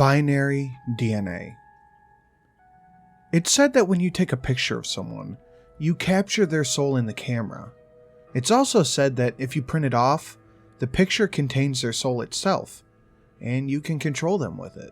Binary DNA. It's said that when you take a picture of someone, you capture their soul in the camera. It's also said that if you print it off, the picture contains their soul itself, and you can control them with it.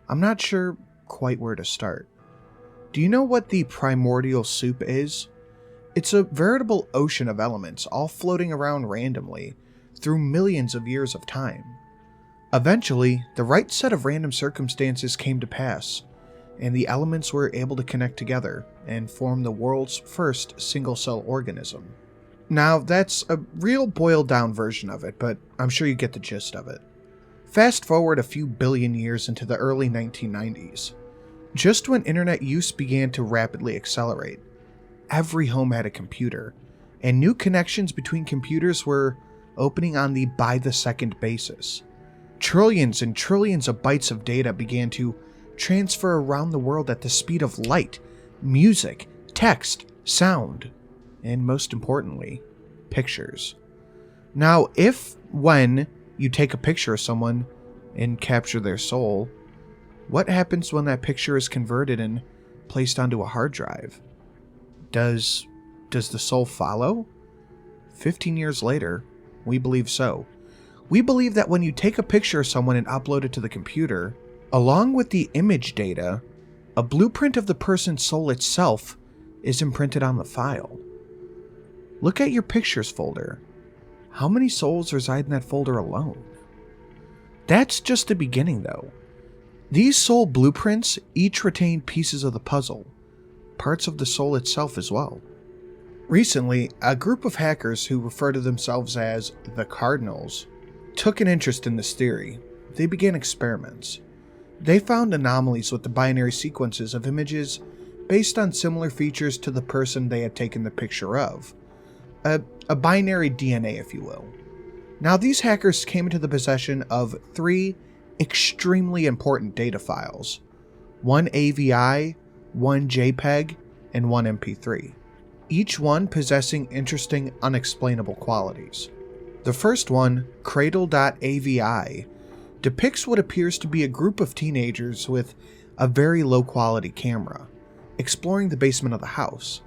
I'm not sure quite where to start. Do you know what the primordial soup is? It's a veritable ocean of elements, all floating around randomly through millions of years of time. Eventually, the right set of random circumstances came to pass, and the elements were able to connect together and form the world's first single-cell organism. Now, that's a real boiled-down version of it, but I'm sure you get the gist of it. Fast forward a few billion years into the early 1990s. Just when internet use began to rapidly accelerate, every home had a computer, and new connections between computers were opening on the by-the-second basis. Trillions and trillions of bytes of data began to transfer around the world at the speed of light, music, text, sound, and most importantly, pictures. Now, when you take a picture of someone and capture their soul, what happens when that picture is converted and placed onto a hard drive? Does the soul follow? 15 years later, we believe so. We believe that when you take a picture of someone and upload it to the computer, along with the image data, a blueprint of the person's soul itself is imprinted on the file. Look at your pictures folder. How many souls reside in that folder alone? That's just the beginning, though. These soul blueprints each retain pieces of the puzzle, parts of the soul itself as well. Recently, a group of hackers who refer to themselves as the Cardinals took an interest in this theory. They began experiments. They found anomalies with the binary sequences of images based on similar features to the person they had taken the picture of. A binary DNA, if you will. Now, these hackers came into the possession of 3 extremely important data files. 1 AVI, 1 JPEG, and 1 MP3. Each one possessing interesting, unexplainable qualities. The first one, Cradle.avi, depicts what appears to be a group of teenagers with a very low-quality camera, exploring the basement of the house.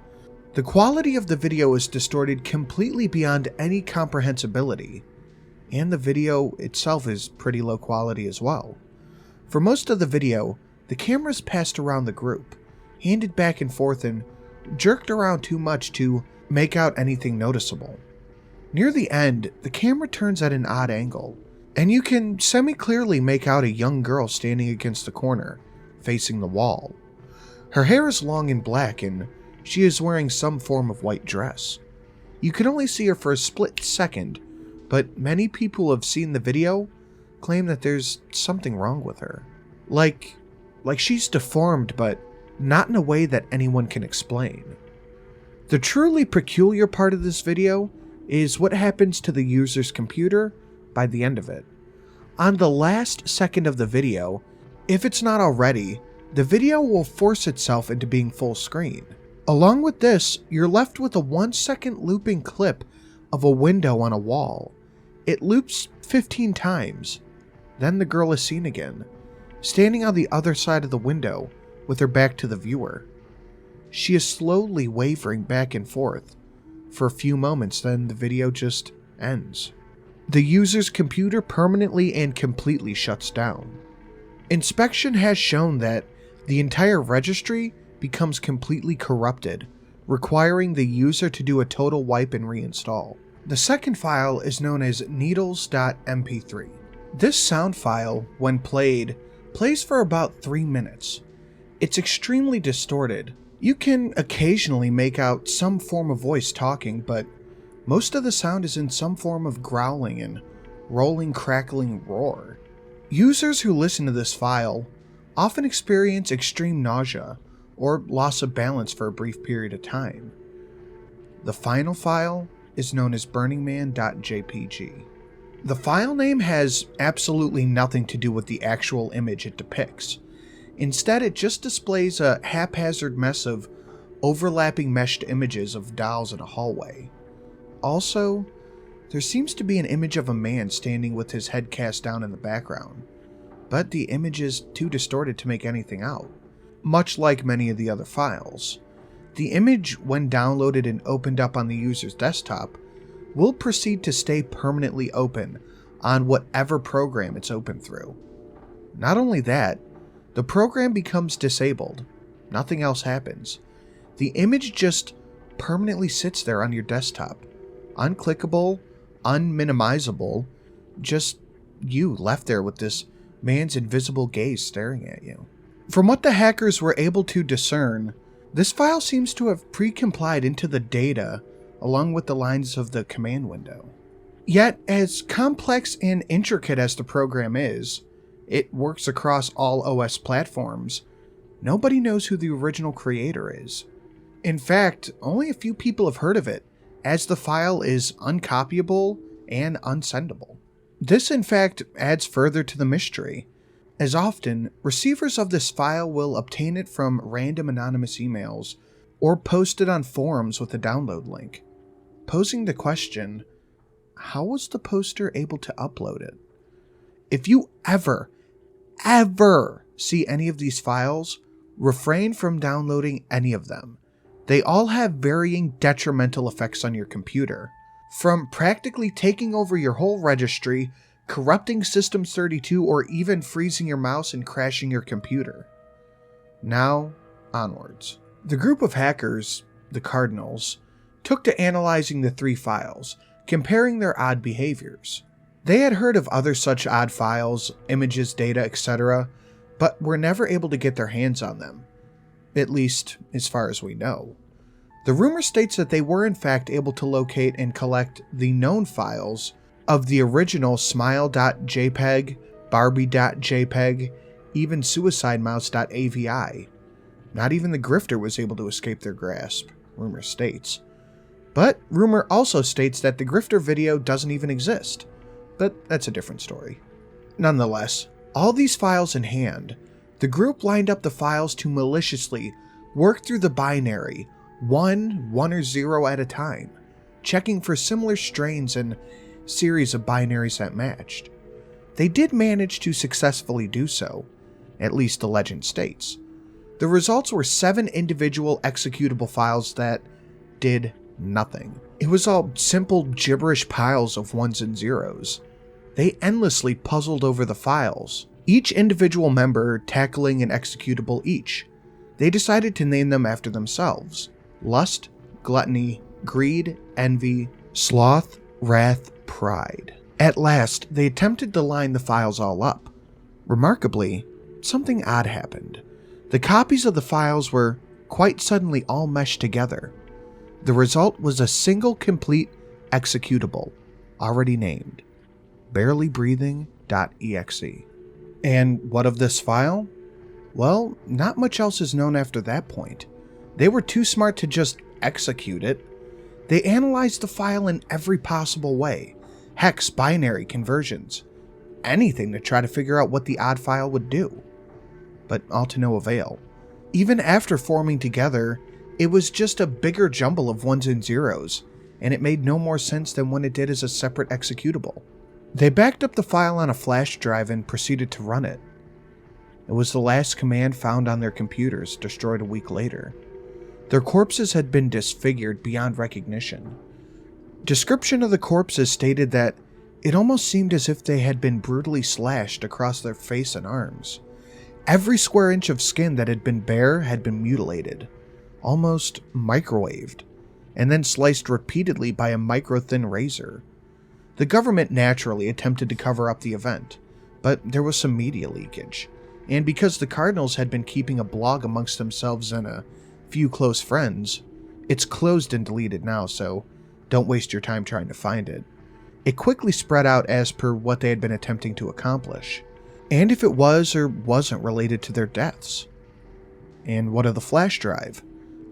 The quality of the video is distorted completely beyond any comprehensibility, and the video itself is pretty low quality as well. For most of the video, the camera is passed around the group, handed back and forth and jerked around too much to make out anything noticeable. Near the end, the camera turns at an odd angle, and you can semi-clearly make out a young girl standing against the corner, facing the wall. Her hair is long and black, and she is wearing some form of white dress. You can only see her for a split second, but many people who have seen the video claim that there's something wrong with her. Like she's deformed, but not in a way that anyone can explain. The truly peculiar part of this video is what happens to the user's computer by the end of it. On the last second of the video, if it's not already, the video will force itself into being full screen. Along with this, you're left with a 1-second looping clip of a window on a wall. It loops 15 times. Then the girl is seen again, standing on the other side of the window with her back to the viewer. She is slowly wavering back and forth for a few moments, then the video just ends. The user's computer permanently and completely shuts down. Inspection has shown that the entire registry becomes completely corrupted, requiring the user to do a total wipe and reinstall. The second file is known as needles.mp3. This sound file, when played, plays for about 3 minutes. It's extremely distorted. You can occasionally make out some form of voice talking, but most of the sound is in some form of growling and rolling, crackling roar. Users who listen to this file often experience extreme nausea or loss of balance for a brief period of time. The final file is known as burningman.jpg. The file name has absolutely nothing to do with the actual image it depicts. Instead, it just displays a haphazard mess of overlapping meshed images of dolls in a hallway. Also, there seems to be an image of a man standing with his head cast down in the background. but the image is too distorted to make anything out. Much like many of the other files, the image, when downloaded and opened up on the user's desktop, will proceed to stay permanently open on whatever program it's open through. Not only that, the program becomes disabled. Nothing else happens. The image just permanently sits there on your desktop. Unclickable, unminimizable, just you left there with this man's invisible gaze staring at you. From what the hackers were able to discern, this file seems to have pre-complied into the data along with the lines of the command window. Yet, as complex and intricate as the program is, it works across all OS platforms. Nobody knows who the original creator is. In fact, only a few people have heard of it, as the file is uncopyable and unsendable. This, in fact, adds further to the mystery, as often receivers of this file will obtain it from random anonymous emails or post it on forums with a download link, posing the question, how was the poster able to upload it? If you ever see any of these files, refrain from downloading any of them. They all have varying detrimental effects on your computer, from practically taking over your whole registry, corrupting System32, or even freezing your mouse and crashing your computer. Now, onwards. The group of hackers, the Cardinals, took to analyzing the 3 files, comparing their odd behaviors. They had heard of other such odd files, images, data, etc., but were never able to get their hands on them, at least as far as we know. The rumor states that they were in fact able to locate and collect the known files of the original smile.jpeg, barbie.jpeg, even suicidemouse.avi. Not even the grifter was able to escape their grasp, rumor states. But rumor also states that the grifter video doesn't even exist, but that's a different story. Nonetheless, all these files in hand, the group lined up the files to maliciously work through the binary, 1 or 0 at a time, checking for similar strains and series of binaries that matched. They did manage to successfully do so, at least the legend states. The results were 7 individual executable files that did nothing. It was all simple gibberish piles of 1s and 0s. They endlessly puzzled over the files, each individual member tackling an executable each. They decided to name them after themselves: lust, gluttony, greed, envy, sloth, wrath, pride. At last, they attempted to line the files all up. Remarkably, something odd happened. The copies of the files were quite suddenly all meshed together. The result was a single complete executable, already named breathing.exe. And what of this file? Well, not much else is known after that point. They were too smart to just execute it. They analyzed the file in every possible way, hex, binary, conversions, anything to try to figure out what the odd file would do. But all to no avail. Even after forming together, it was just a bigger jumble of 1s and 0s, and it made no more sense than when it did as a separate executable. They backed up the file on a flash drive and proceeded to run it. It was the last command found on their computers, destroyed a week later. Their corpses had been disfigured beyond recognition. Description of the corpses stated that it almost seemed as if they had been brutally slashed across their face and arms. Every square inch of skin that had been bare had been mutilated, almost microwaved, and then sliced repeatedly by a micro-thin razor. The government naturally attempted to cover up the event, but there was some media leakage, and because the Cardinals had been keeping a blog amongst themselves and a few close friends, it's closed and deleted now, so don't waste your time trying to find it. It quickly spread out as per what they had been attempting to accomplish, and if it was or wasn't related to their deaths. And what of the flash drive?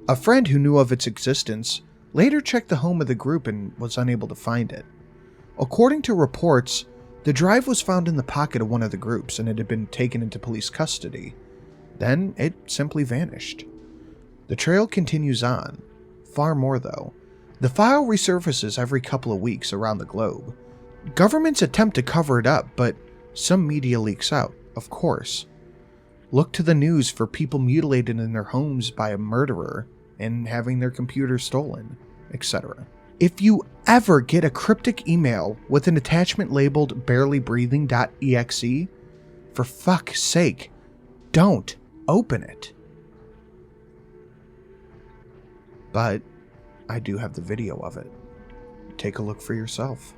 A friend who knew of its existence later checked the home of the group and was unable to find it. According to reports, the drive was found in the pocket of one of the groups and it had been taken into police custody. Then it simply vanished. The trail continues on. Far more though. The file resurfaces every couple of weeks around the globe. Governments attempt to cover it up, but some media leaks out, of course. Look to the news for people mutilated in their homes by a murderer and having their computer stolen, etc. If you ever get a cryptic email with an attachment labeled barelybreathing.exe, for fuck's sake, don't open it. But I do have the video of it. Take a look for yourself.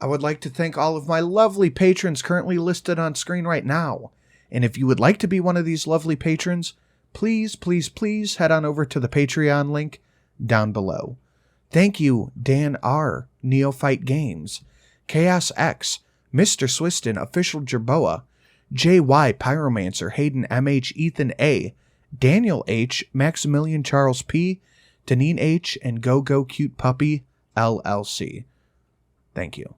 I would like to thank all of my lovely patrons currently listed on screen right now. And if you would like to be one of these lovely patrons, please, please, please head on over to the Patreon link down below. Thank you, Dan R., Neophyte Games, Chaos X, Mr. Swiston, Official Jerboa, JY Pyromancer, Hayden MH, Ethan A., Daniel H., Maximilian Charles P., Deneen H., and Go Go Cute Puppy LLC. Thank you.